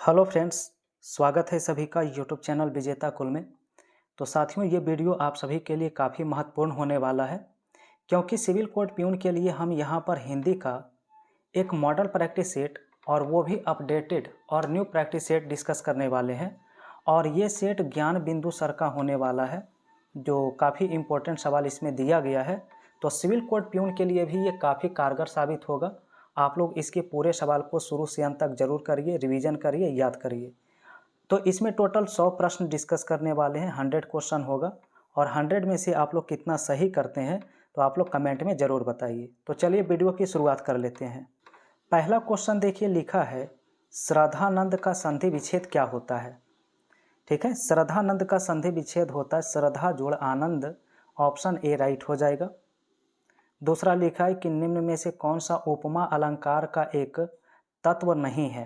Hello friends, स्वागत है सभी का यूट्यूब चैनल विजेता कुल में। तो साथियों, ये वीडियो आप सभी के लिए काफ़ी महत्वपूर्ण होने वाला है, क्योंकि सिविल कोड प्यून के लिए हम यहाँ पर हिंदी का एक मॉडल प्रैक्टिस सेट और वो भी अपडेटेड और न्यू प्रैक्टिस सेट डिस्कस करने वाले हैं। और ये सेट ज्ञान बिंदु सर का होने वाला है, जो काफ़ी इम्पोर्टेंट सवाल इसमें दिया गया है। तो सिविल कोड प्यून के लिए भी ये काफ़ी कारगर साबित होगा। आप लोग इसके पूरे सवाल को शुरू से अंत तक जरूर करिए, रिवीजन करिए, याद करिए। तो इसमें टोटल 100 प्रश्न डिस्कस करने वाले हैं, 100 क्वेश्चन होगा। और 100 में से आप लोग कितना सही करते हैं तो आप लोग कमेंट में ज़रूर बताइए। तो चलिए वीडियो की शुरुआत कर लेते हैं। पहला क्वेश्चन देखिए, लिखा है श्रद्धानंद का संधि विच्छेद क्या होता है। ठीक है, श्रद्धानंद का संधि विच्छेद होता है श्रद्धा जोड़ आनंद। ऑप्शन ए राइट हो जाएगा। दूसरा लिखा है कि निम्न में से कौन सा उपमा अलंकार का एक तत्व नहीं है।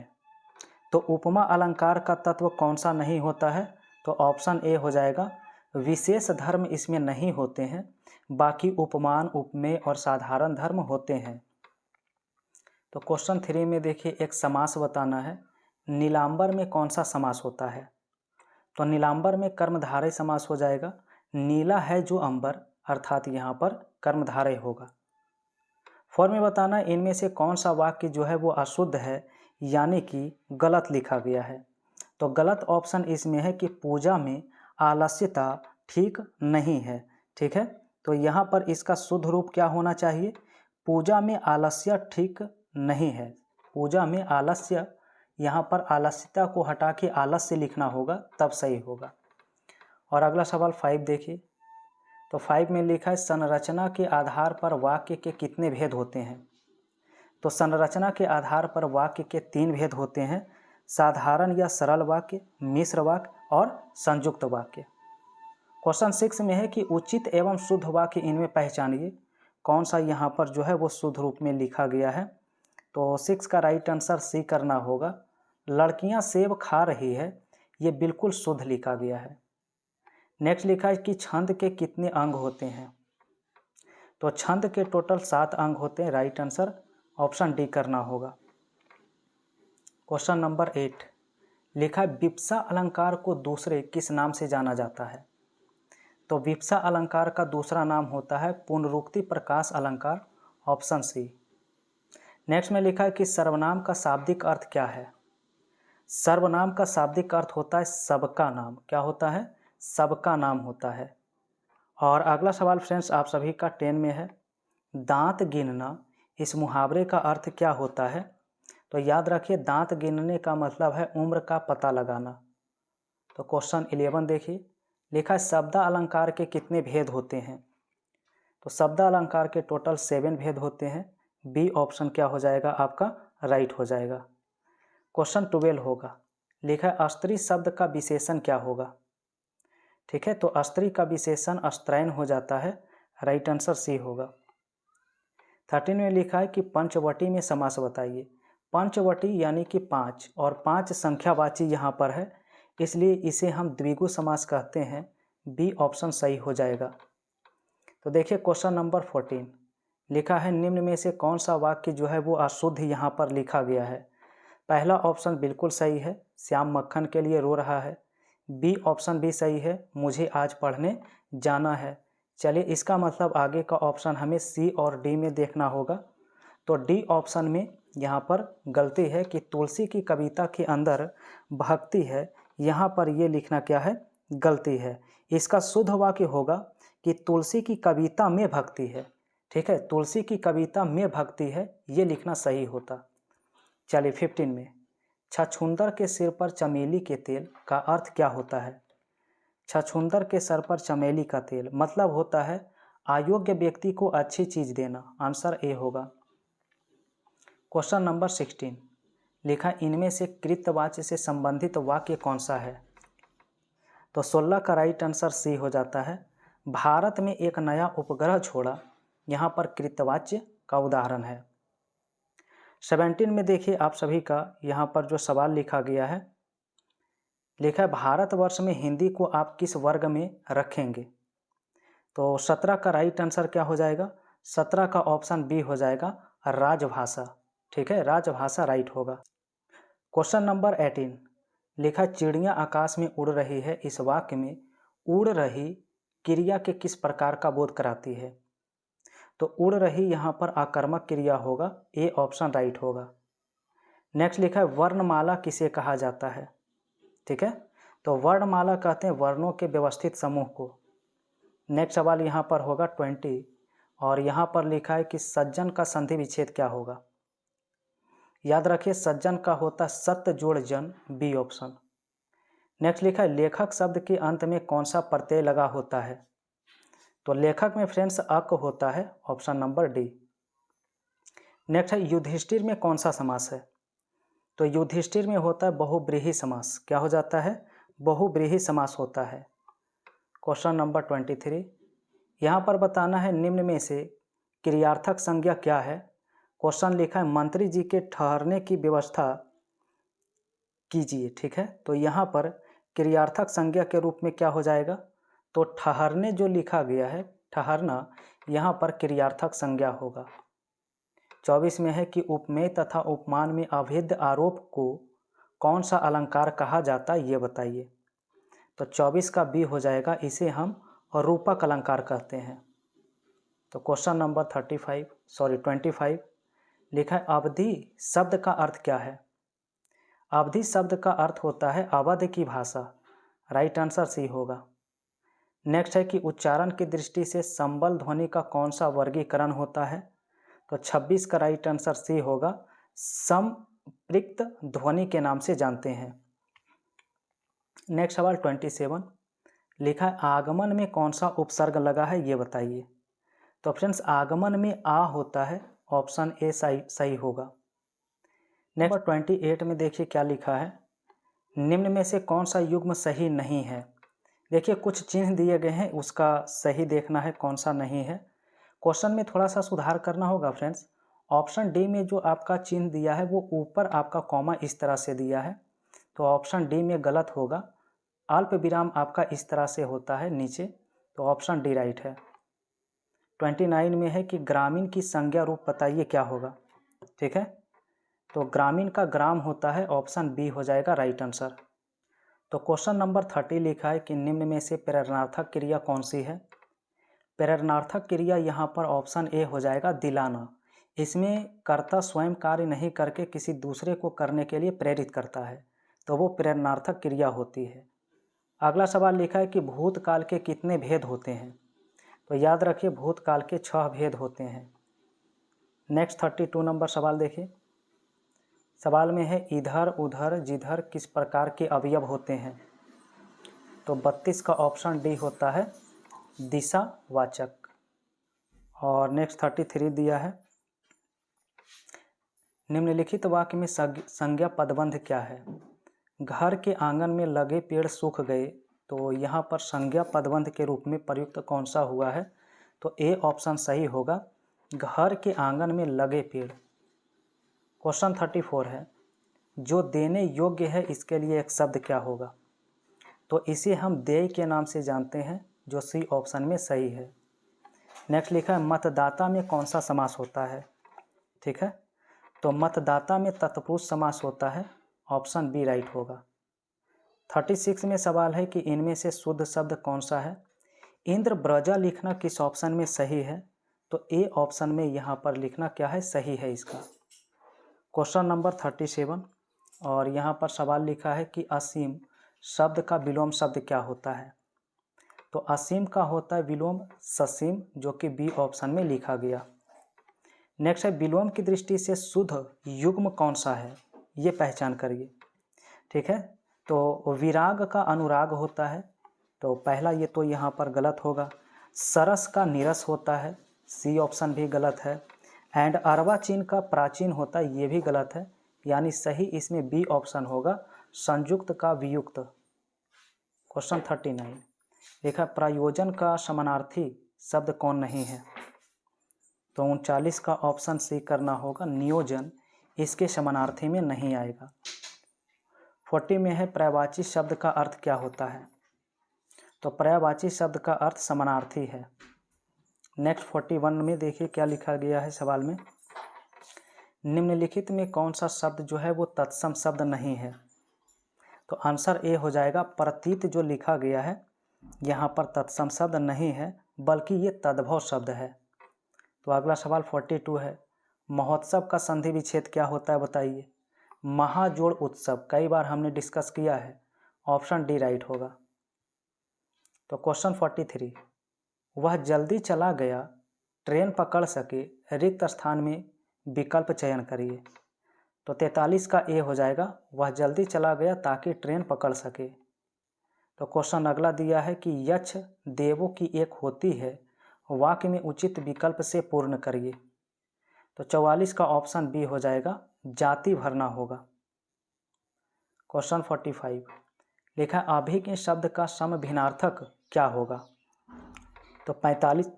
तो उपमा अलंकार का तत्व कौन सा नहीं होता है, तो ऑप्शन ए हो जाएगा। विशेष धर्म इसमें नहीं होते हैं, बाकी उपमान, उपमेय और साधारण धर्म होते हैं। तो क्वेश्चन 3 में देखिए, एक समास बताना है। नीलांबर में कौन सा समास होता है। तो नीलांबर में कर्मधारय समास हो जाएगा। नीला है जो अंबर, अर्थात यहाँ पर कर्मधारय होगा। फॉर में बताना, इनमें से कौन सा वाक्य जो है वो अशुद्ध है, यानी कि गलत लिखा गया है। तो गलत ऑप्शन इसमें है कि पूजा में आलस्यता ठीक नहीं है। ठीक है, तो यहाँ पर इसका शुद्ध रूप क्या होना चाहिए। पूजा में आलस्य ठीक नहीं है। पूजा में आलस्य, यहाँ पर आलस्यता को हटा के आलस्य लिखना होगा, तब सही होगा। और अगला सवाल 5 देखिए। तो 5 में लिखा है संरचना के आधार पर वाक्य के कितने भेद होते हैं। तो संरचना के आधार पर वाक्य के 3 भेद होते हैं, साधारण या सरल वाक्य, मिश्र वाक्य और संयुक्त वाक्य। क्वेश्चन 6 में है कि उचित एवं शुद्ध वाक्य इनमें पहचानिए। कौन सा यहाँ पर जो है वो शुद्ध रूप में लिखा गया है। तो 6 का राइट आंसर सी करना होगा। लड़कियाँ सेब खा रही है, ये बिल्कुल शुद्ध लिखा गया है। नेक्स्ट लिखा है कि छंद के कितने अंग होते हैं। तो छंद के टोटल 7 अंग होते हैं। राइट आंसर ऑप्शन डी करना होगा। क्वेश्चन नंबर 8 लिखा है विप्सा अलंकार को दूसरे किस नाम से जाना जाता है। तो विप्सा अलंकार का दूसरा नाम होता है पुनरुक्ति प्रकाश अलंकार। Option C. नेक्स्ट में लिखा है कि सर्वनाम का शाब्दिक अर्थ क्या है। सर्वनाम का शाब्दिक अर्थ होता है सबका नाम। क्या होता है, सबका नाम होता है। और अगला सवाल फ्रेंड्स आप सभी का 10 में है। दांत गिनना, इस मुहावरे का अर्थ क्या होता है। तो याद रखिए, दांत गिनने का मतलब है उम्र का पता लगाना। तो क्वेश्चन 11 देखिए, लिखा है शब्द अलंकार के कितने भेद होते हैं। तो शब्द अलंकार के टोटल 7 भेद होते हैं। बी ऑप्शन क्या हो जाएगा आपका, राइट हो जाएगा। क्वेश्चन 12 होगा, लिखा है स्त्री शब्द का विशेषण क्या होगा। ठीक है, तो स्त्री का विशेषण स्त्रैण हो जाता है। राइट आंसर सी होगा। 13 में लिखा है कि पंचवटी में समास बताइए। पंचवटी यानी कि 5, और 5 संख्यावाची यहाँ पर है, इसलिए इसे हम द्विगु समास कहते हैं। बी ऑप्शन सही हो जाएगा। तो देखिए क्वेश्चन नंबर 14 लिखा है निम्न में से कौन सा वाक्य जो है वो अशुद्ध यहाँ पर लिखा गया है। पहला ऑप्शन बिल्कुल सही है, श्याम मक्खन के लिए रो रहा है। बी ऑप्शन भी सही है, मुझे आज पढ़ने जाना है। चलिए, इसका मतलब आगे का ऑप्शन हमें सी और डी में देखना होगा। तो डी ऑप्शन में यहाँ पर गलती है कि तुलसी की कविता के अंदर भक्ति है। यहाँ पर ये लिखना क्या है, गलती है। इसका शुद्ध वाक्य होगा कि तुलसी की कविता में भक्ति है। ठीक है, तुलसी की कविता में भक्ति है, ये लिखना सही होता। चलिए 15 में, छछूंदर के सिर पर चमेली के तेल का अर्थ क्या होता है। छछूंदर के सर पर चमेली का तेल मतलब होता है अयोग्य व्यक्ति को अच्छी चीज देना। आंसर ए होगा। क्वेश्चन नंबर 16 लिखा इनमें से कृतवाच्य से संबंधित वाक्य कौन सा है। तो 16 का राइट आंसर सी हो जाता है। भारत में एक नया उपग्रह छोड़ा, यहाँ पर कृतवाच्य का उदाहरण है। 17 में देखिए आप सभी का यहाँ पर जो सवाल लिखा गया है, लिखा है भारतवर्ष में हिंदी को आप किस वर्ग में रखेंगे। तो 17 का राइट आंसर क्या हो जाएगा, 17 का ऑप्शन बी हो जाएगा, राजभाषा। ठीक है, राजभाषा राइट होगा। क्वेश्चन नंबर 18 लिखा चिड़िया आकाश में उड़ रही है, इस वाक्य में उड़ रही क्रिया के किस प्रकार का बोध कराती है? तो उड़ रही यहाँ पर आकर्मक क्रिया होगा, ए ऑप्शन राइट होगा। नेक्स्ट लिखा है वर्णमाला किसे कहा जाता है? ठीक है, तो वर्णमाला कहते हैं वर्णों के व्यवस्थित समूह को। नेक्स्ट सवाल यहाँ पर होगा 20 और यहाँ पर लिखा है कि सज्जन का संधि विच्छेद क्या होगा? याद रखिए सज्जन का होता सत्य जोड़ जन, बी ऑप्शन। नेक्स्ट लिखा है लेखक शब्द के अंत में कौन सा प्रत्यय लगा होता है? तो लेखक में फ्रेंड्स अक होता है, ऑप्शन नंबर डी। नेक्स्ट है युधिष्ठिर में कौन सा समास है? तो युधिष्ठिर में होता है बहुब्रीहि समास। क्या हो जाता है? बहुब्रीहि समास होता है। क्वेश्चन नंबर 23, यहाँ पर बताना है निम्न में से क्रियार्थक संज्ञा क्या है? क्वेश्चन लिखा है मंत्री जी के ठहरने की व्यवस्था कीजिए। ठीक है, तो यहाँ पर क्रियार्थक संज्ञा के रूप में क्या हो जाएगा? तो ठहरने जो लिखा गया है, ठहरना, यहाँ पर क्रियार्थक संज्ञा होगा। 24 में है कि उपमेय तथा उपमान में अभेद्य आरोप को कौन सा अलंकार कहा जाता है, ये बताइए। तो 24 का बी हो जाएगा, इसे हम रूपक अलंकार कहते हैं। तो क्वेश्चन नंबर 25 लिखा है अवधि शब्द का अर्थ क्या है? अवधि शब्द का अर्थ होता है अवध की भाषा, राइट आंसर सी होगा। नेक्स्ट है कि उच्चारण की दृष्टि से संबल ध्वनि का कौन सा वर्गीकरण होता है? तो 26 का राइट आंसर सी होगा, संपृक्त ध्वनि के नाम से जानते हैं। नेक्स्ट सवाल 27 लिखा है आगमन में कौन सा उपसर्ग लगा है, ये बताइए। तो फ्रेंड्स आगमन में आ होता है, ऑप्शन ए सही होगा। नेक्स्ट 28 में देखिए क्या लिखा है, निम्न में से कौन सा युग्म सही नहीं है? देखिए कुछ चिन्ह दिए गए हैं, उसका सही देखना है कौन सा नहीं है। क्वेश्चन में थोड़ा सा सुधार करना होगा फ्रेंड्स। ऑप्शन डी में जो आपका चिन्ह दिया है वो ऊपर आपका कॉमा इस तरह से दिया है, तो ऑप्शन डी में गलत होगा। अल्प विराम आपका इस तरह से होता है नीचे, तो ऑप्शन डी राइट है। 29 में है कि ग्रामीण की संज्ञा रूप बताइए क्या होगा। ठीक है, तो ग्रामीण का ग्राम होता है, ऑप्शन बी हो जाएगा राइट आंसर। तो क्वेश्चन नंबर 30 लिखा है कि निम्न में से प्रेरणार्थक क्रिया कौन सी है? प्रेरणार्थक क्रिया यहाँ पर ऑप्शन ए हो जाएगा दिलाना। इसमें कर्ता स्वयं कार्य नहीं करके किसी दूसरे को करने के लिए प्रेरित करता है, तो वो प्रेरणार्थक क्रिया होती है। अगला सवाल लिखा है कि भूतकाल के कितने भेद होते हैं? तो याद रखिए भूतकाल के 6 भेद होते हैं। नेक्स्ट 32 नंबर सवाल देखिए। सवाल में है इधर उधर जिधर किस प्रकार के अवयव होते हैं? तो 32 का ऑप्शन डी होता है दिशावाचक। और नेक्स्ट 33 दिया है निम्नलिखित वाक्य में संज्ञा पदबंध क्या है? घर के आंगन में लगे पेड़ सूख गए, तो यहाँ पर संज्ञा पदबंध के रूप में प्रयुक्त कौन सा हुआ है? तो ए ऑप्शन सही होगा, घर के आंगन में लगे पेड़। क्वेश्चन 34 है जो देने योग्य है इसके लिए एक शब्द क्या होगा? तो इसे हम देय के नाम से जानते हैं, जो सी ऑप्शन में सही है। नेक्स्ट लिखा है मतदाता में कौन सा समास होता है? ठीक है, तो मतदाता में तत्पुरुष समास होता है, ऑप्शन बी राइट होगा। 36 में सवाल है कि इनमें से शुद्ध शब्द कौन सा है? इंद्र ब्रजा लिखना किस ऑप्शन में सही है? तो ए ऑप्शन में यहाँ पर लिखना क्या है, सही है इसका। क्वेश्चन नंबर 37 और यहाँ पर सवाल लिखा है कि असीम शब्द का विलोम शब्द क्या होता है? तो असीम का होता है विलोम ससीम, जो कि बी ऑप्शन में लिखा गया। नेक्स्ट है विलोम की दृष्टि से शुद्ध युग्म कौन सा है, ये पहचान करिए। ठीक है, तो विराग का अनुराग होता है, तो पहला ये तो यहाँ पर गलत होगा। सरस का नीरस होता है, सी ऑप्शन भी गलत है। एंड अर्वाचीन का प्राचीन होता है, ये भी गलत है, यानी सही इसमें बी ऑप्शन होगा, संयुक्त का वियुक्त। क्वेश्चन 39 देखा प्रयोजन का समानार्थी शब्द कौन नहीं है? तो 39 का ऑप्शन सी करना होगा, नियोजन इसके समानार्थी में नहीं आएगा। 40 में है पर्यायवाची शब्द का अर्थ क्या होता है? तो पर्यायवाची शब्द का अर्थ समानार्थी है। नेक्स्ट 41 में देखिए क्या लिखा गया है सवाल में, निम्नलिखित में कौन सा शब्द जो है वो तत्सम शब्द नहीं है? तो आंसर ए हो जाएगा। प्रतीत जो लिखा गया है यहाँ पर तत्सम शब्द नहीं है बल्कि ये तद्भव शब्द है। तो अगला सवाल 42 है, महोत्सव का संधि विच्छेद क्या होता है बताइए। महाजोड़ उत्सव कई बार हमने डिस्कस किया है, ऑप्शन डी राइट होगा। तो क्वेश्चन 43, वह जल्दी चला गया, ट्रेन पकड़ सके, रिक्त स्थान में विकल्प चयन करिए। तो 43 का ए हो जाएगा, वह जल्दी चला गया ताकि ट्रेन पकड़ सके। तो क्वेश्चन अगला दिया है कि यक्ष देवों की एक होती है, वाक्य में उचित विकल्प से पूर्ण करिए। तो 44 का ऑप्शन बी हो जाएगा, जाति भरना होगा। क्वेश्चन 45 लिखा अभिज्ञ शब्द का समभिन्नार्थक क्या होगा। तो 45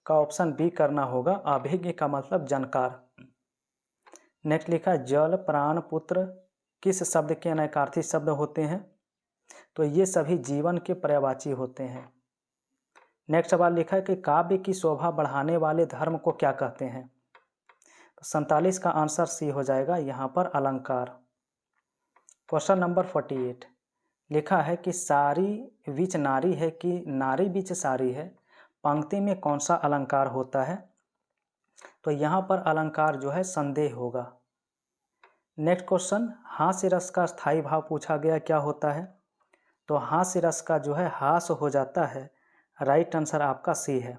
का ऑप्शन बी करना होगा, अभिज्ञ का मतलब जानकार। नेक्स्ट लिखा जल प्राण पुत्र किस शब्द के अनैकार्थी शब्द होते हैं। तो ये सभी जीवन के पर्यायवाची होते हैं। नेक्स्ट सवाल लिखा है कि काव्य की शोभा बढ़ाने वाले धर्म को क्या कहते हैं। तो 47 का आंसर सी हो जाएगा, यहाँ पर अलंकार। क्वेश्चन नंबर 48 लिखा है कि सारी बीच नारी है कि नारी बीच सारी है, पंक्ति में कौन सा अलंकार होता है। तो यहाँ पर अलंकार जो है संदेह होगा। नेक्स्ट क्वेश्चन हास्य रस का स्थायी भाव पूछा गया, क्या होता है। तो हास्य रस का जो है हास हो जाता है, राइट आंसर आपका सी है।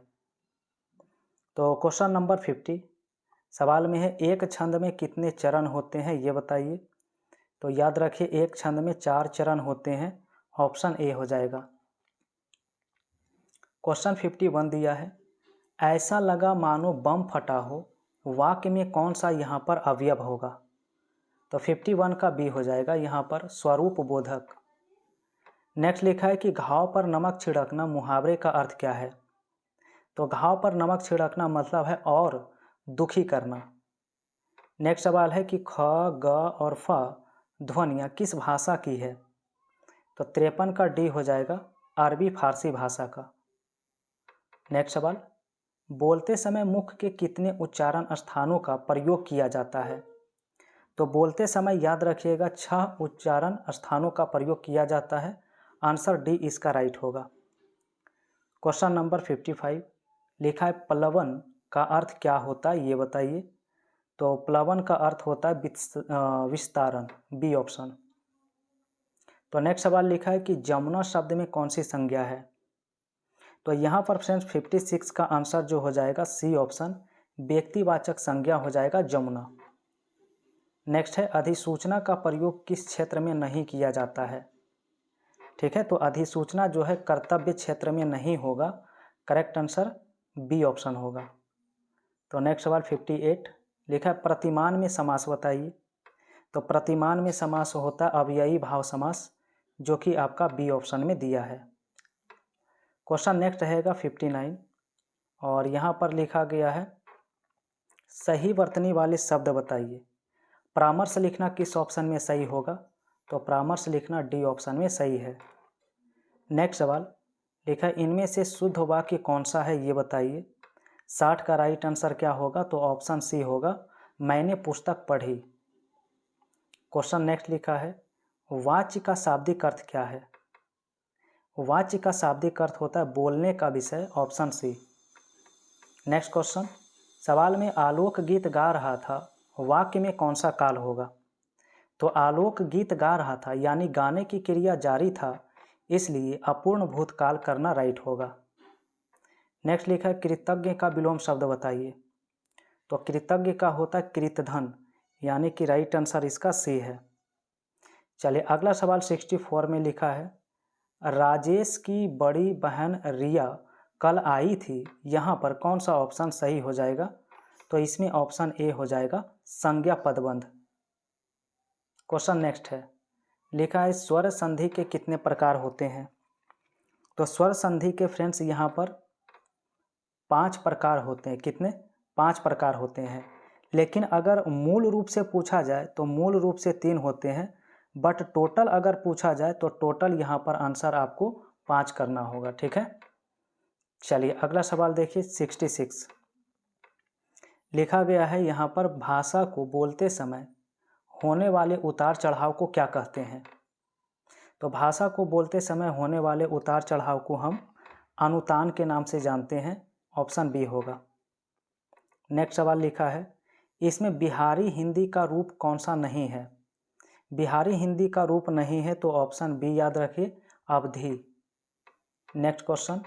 तो क्वेश्चन नंबर 50 सवाल में है एक छंद में कितने चरण होते हैं ये बताइए। तो याद रखिए एक छंद में 4 चरण होते हैं, ऑप्शन ए हो जाएगा। क्वेश्चन 51 दिया है ऐसा लगा मानो बम फटा हो, वाक्य में कौन सा यहाँ पर अवयव होगा। तो 51 का बी हो जाएगा, यहाँ पर स्वरूप बोधक। नेक्स्ट लिखा है कि घाव पर नमक छिड़कना मुहावरे का अर्थ क्या है। तो घाव पर नमक छिड़कना मतलब है और दुखी करना। नेक्स्ट सवाल है कि ख ग और फ ध्वनियाँ किस भाषा की है। तो 53 का डी हो जाएगा, अरबी फारसी भाषा का। नेक्स्ट सवाल बोलते समय मुख के कितने उच्चारण स्थानों का प्रयोग किया जाता है। तो बोलते समय याद रखिएगा 6 उच्चारण स्थानों का प्रयोग किया जाता है, आंसर डी इसका राइट होगा। क्वेश्चन नंबर 55 लिखा है प्लवन का अर्थ क्या होता है ये बताइए। तो प्लवन का अर्थ होता है विस्तारण, बी ऑप्शन। तो नेक्स्ट सवाल लिखा है कि जमुना शब्द में कौन सी संज्ञा है। तो यहाँ पर फ्रेंड्स 56 का आंसर जो हो जाएगा सी ऑप्शन, व्यक्तिवाचक संज्ञा हो जाएगा जमुना। नेक्स्ट है अधिसूचना का प्रयोग किस क्षेत्र में नहीं किया जाता है। ठीक है, तो अधिसूचना जो है कर्तव्य क्षेत्र में नहीं होगा, करेक्ट आंसर बी ऑप्शन होगा। तो नेक्स्ट सवाल 58 लिखा है प्रतिमान में समास बताइए। तो प्रतिमान में समास होता है अव्ययी भाव समास, जो कि आपका बी ऑप्शन में दिया है। क्वेश्चन नेक्स्ट रहेगा 59 और यहाँ पर लिखा गया है सही वर्तनी वाले शब्द बताइए। परामर्श लिखना किस ऑप्शन में सही होगा। तो परामर्श लिखना डी ऑप्शन में सही है। नेक्स्ट सवाल लिखा इनमें से शुद्ध वाक्य कौन सा है ये बताइए। 60 का राइट आंसर क्या होगा। तो ऑप्शन सी होगा, मैंने पुस्तक पढ़ी। क्वेश्चन नेक्स्ट लिखा है वाच्य का शाब्दिक अर्थ क्या है। वाच्य का शाब्दिक अर्थ होता है बोलने का विषय, ऑप्शन सी। नेक्स्ट क्वेश्चन सवाल में आलोक गीत गा रहा था, वाक्य में कौन सा काल होगा। तो आलोक गीत गा रहा था यानी गाने की क्रिया जारी था, इसलिए अपूर्ण भूतकाल करना राइट होगा। नेक्स्ट लिखा है कृतज्ञ का विलोम शब्द बताइए। तो कृतज्ञ का होता है कृतधन, यानी कि राइट आंसर इसका सी है। चलिए अगला सवाल 64 में लिखा है राजेश की बड़ी बहन रिया कल आई थी, यहाँ पर कौन सा ऑप्शन सही हो जाएगा। तो इसमें ऑप्शन ए हो जाएगा संज्ञा पदबंध। क्वेश्चन नेक्स्ट है लिखा है स्वर संधि के कितने प्रकार होते हैं। तो स्वर संधि के फ्रेंड्स यहाँ पर 5 प्रकार होते हैं। कितने? 5 प्रकार होते हैं, लेकिन अगर मूल रूप से पूछा जाए तो मूल रूप से 3 होते हैं, बट टोटल अगर पूछा जाए तो टोटल यहाँ पर आंसर आपको 5 करना होगा। ठीक है, चलिए अगला सवाल देखिए 66 लिखा गया है यहाँ पर भाषा को बोलते समय होने वाले उतार चढ़ाव को क्या कहते हैं। तो भाषा को बोलते समय होने वाले उतार चढ़ाव को हम अनुतान के नाम से जानते हैं, ऑप्शन बी होगा। नेक्स्ट सवाल लिखा है, इसमें बिहारी हिंदी का रूप कौन सा नहीं है? बिहारी हिंदी का रूप नहीं है तो ऑप्शन बी याद रखिए, अवधी। नेक्स्ट क्वेश्चन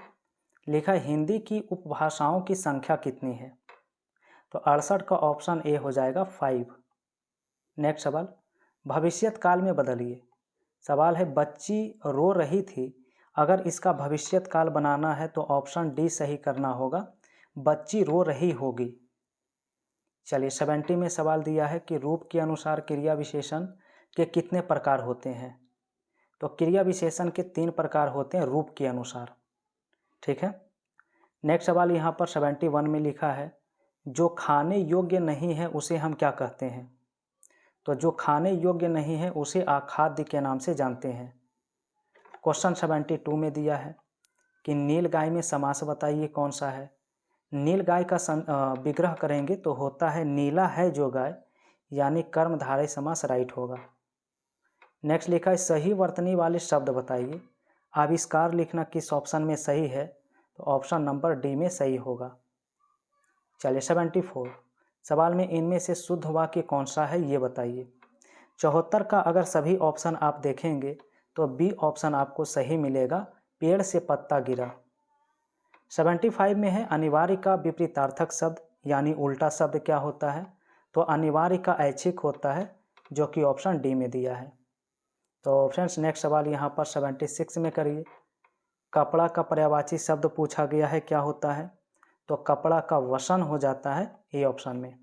लिखा है, हिंदी की उपभाषाओं की संख्या कितनी है? तो 68 का ऑप्शन ए हो जाएगा 5। नेक्स्ट सवाल, भविष्यत काल में बदलिए। सवाल है, बच्ची रो रही थी, अगर इसका भविष्यत काल बनाना है तो ऑप्शन डी सही करना होगा, बच्ची रो रही होगी। चलिए 70 में सवाल दिया है कि रूप के अनुसार क्रिया विशेषण के कितने प्रकार होते हैं? तो क्रिया विशेषण के 3 प्रकार होते हैं रूप के अनुसार, ठीक है। नेक्स्ट सवाल यहाँ पर 71 में लिखा है, जो खाने योग्य नहीं है उसे हम क्या कहते हैं? तो जो खाने योग्य नहीं है उसे अखाद्य के नाम से जानते हैं। क्वेश्चन 72 में दिया है कि नीलगाय में समास बताइए कौन सा है? नीलगाय का विग्रह करेंगे तो होता है नीला है जो गाय, यानी कर्मधारय समास राइट होगा। नेक्स्ट लिखा है, सही वर्तनी वाले शब्द बताइए। आविष्कार लिखना किस ऑप्शन में सही है? तो ऑप्शन नंबर डी में सही होगा। चलिए 74 सवाल में इनमें से शुद्ध वाक्य कौन सा है ये बताइए। 74 का अगर सभी ऑप्शन आप देखेंगे तो बी ऑप्शन आपको सही मिलेगा, पेड़ से पत्ता गिरा। 75 में है, अनिवार्य का विपरीतार्थक शब्द यानी उल्टा शब्द क्या होता है? तो अनिवार्य का ऐच्छिक होता है, जो कि ऑप्शन डी में दिया है। तो फ्रेंड्स नेक्स्ट सवाल यहाँ पर 76 में करिए। कपड़ा का पर्यायवाची शब्द पूछा गया है, क्या होता है? तो कपड़ा का वसन हो जाता है ए ऑप्शन में।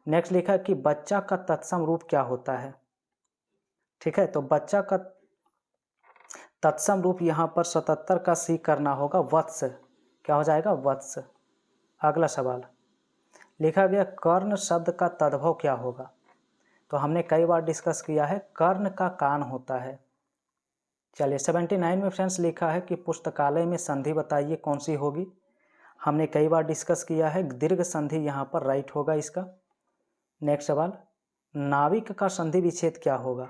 नेक्स्ट लिखा है कि बच्चा का तत्सम रूप क्या होता है? ठीक है, तो बच्चा का तत्सम रूप यहाँ पर 77 का सी करना होगा, वत्स। क्या हो जाएगा? वत्स। अगला सवाल लिखा गया, कर्ण शब्द का तद्भव क्या होगा? तो हमने कई बार डिस्कस किया है, कर्ण का कान होता है। चलिए 79 में फ्रेंड्स लिखा है कि पुस्तकालय में संधि बताइए कौन सी होगी। हमने कई बार डिस्कस किया है, दीर्घ संधि यहाँ पर राइट होगा इसका। नेक्स्ट सवाल, नाविक का संधि विच्छेद क्या होगा?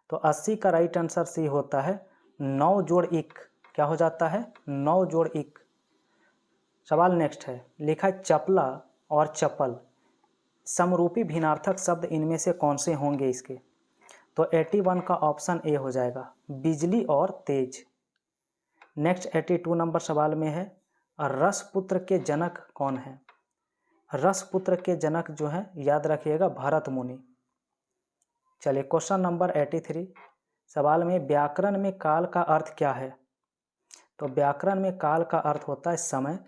तो 80 का राइट आंसर सी होता है, 9 जोड़ इक। क्या हो जाता है? 9 जोड़ इक। सवाल नेक्स्ट है, लिखा है चपला और चपल समरूपी भिन्नार्थक शब्द इनमें से कौन से होंगे इसके? तो 81 का ऑप्शन ए हो जाएगा, बिजली और तेज। नेक्स्ट 82 नंबर सवाल में है, रसपुत्र के जनक कौन है? रसपुत्र के जनक जो है याद रखिएगा, भरत मुनि। चलिए क्वेश्चन नंबर 83 सवाल में, व्याकरण में काल का अर्थ क्या है? तो व्याकरण में काल का अर्थ होता है समय,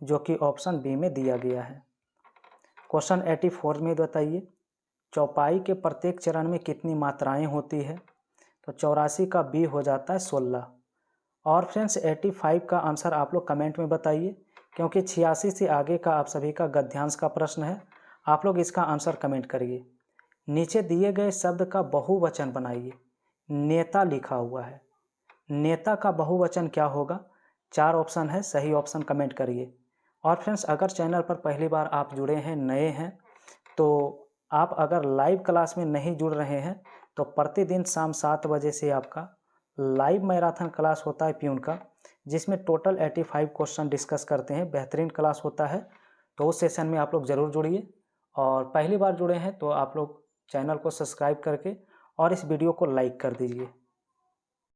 जो कि ऑप्शन बी में दिया गया है। क्वेश्चन 84 में बताइए, चौपाई के प्रत्येक चरण में कितनी मात्राएं होती है? तो 84 का बी हो जाता है 16। और फ्रेंड्स 85 का आंसर आप लोग कमेंट में बताइए, क्योंकि 86 से आगे का आप सभी का गद्यांश का प्रश्न है। आप लोग इसका आंसर कमेंट करिए। नीचे दिए गए शब्द का बहुवचन बनाइए। नेता लिखा हुआ है, नेता का बहुवचन क्या होगा? 4 ऑप्शन है, सही ऑप्शन कमेंट करिए। और फ्रेंड्स अगर चैनल पर पहली बार आप जुड़े हैं, नए हैं, तो आप अगर लाइव क्लास में नहीं जुड़ रहे हैं तो प्रतिदिन शाम 7 बजे से आपका लाइव मैराथन क्लास होता है प्यून का, जिसमें टोटल 85 क्वेश्चन डिस्कस करते हैं। बेहतरीन क्लास होता है, तो उस सेशन में आप लोग ज़रूर जुड़िए। और पहली बार जुड़े हैं तो आप लोग चैनल को सब्सक्राइब करके और इस वीडियो को लाइक कर दीजिए।